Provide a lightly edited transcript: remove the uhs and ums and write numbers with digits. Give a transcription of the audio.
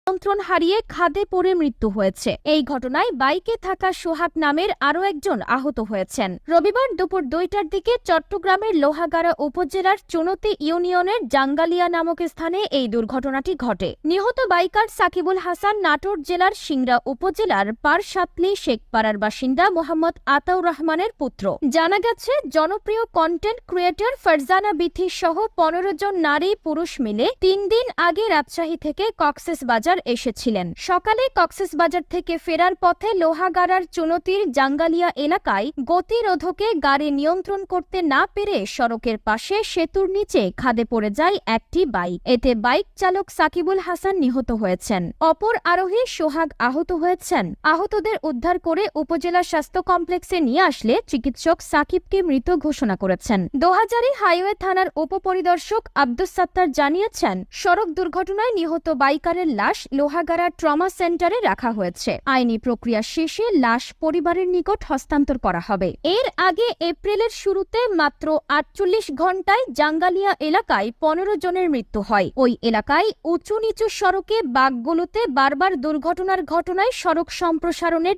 নিয়ন্ত্রণ হারিয়ে খাদে পড়ে মৃত্যু হয়েছে। এই ঘটনায় বাইকে থাকা সোহাগ নামের আরও একজন আহত হয়েছেন। রবিবার দুপুর 2টার দিকে চট্টগ্রামের লোহাগাড়া উপজেলার চুনতি ইউনিয়নের জাঙ্গালিয়া নামক স্থানে এই দুর্ঘটনাটি ঘটে। নিহত বাইকার সাকিবুল হাসান নাটোর জেলার সিংড়া উপজেলার পারসাতলি শেখপাড়ার বাসিন্দা মোহাম্মদ আতাউর রহমানের পুত্র। জানা গেছে, জনপ্রিয় কন্টেন্ট ক্রিয়েটর ফারজানা বিথি সহ 15 জন নারী পুরুষ মিলে 3 দিন আগে রাজশাহী থেকে কক্সবাজার এসেছিলেন। সকালে কক্সবাজার থেকে ফেরার পথে লোহাগাড়ার চুনতির জাঙ্গালিয়া এলাকায় গতিরোধকে গাড়ি নিয়ন্ত্রণ করতে না পেরে সড়কের পাশে সেতুর নিচে খাদে পড়ে যায় একটি বাইক। এতে বাইক চালক সাকিবুল হাসান নিহত হয়েছেন, অপর আরোহী সোহাগ আহত হয়েছেন। আহতদের উদ্ধার করে উপজেলা স্বাস্থ্য কমপ্লেক্সে নিয়ে আসলে চিকিৎসক সাকিবকে মৃত ঘোষণা করেছেন। দোহাজারী হাইওয়ে থানার উপপরিদর্শক আব্দুস সাত্তার জানিয়েছেন, সড়ক দুর্ঘটনায় নিহত বাইকারের লাশ লোহাগাড়া ট্রমা সেন্টারে রাখা হয়েছে। আইনি প্রক্রিয়া শেষে লাশ পরিবারের নিকট হস্তান্তর করা হবে। এর আগে এপ্রিলের শুরুতে মাত্র 48 ঘণ্টায় জাঙ্গালিয়া এলাকায় 15 জনের মৃত্যু হয়। ওই এলাকায় উঁচু নিচু সড়কে বাঁকগুলোতে বারবার দুর্ঘটনার ঘটনায় সড়ক সম্প্রসারণের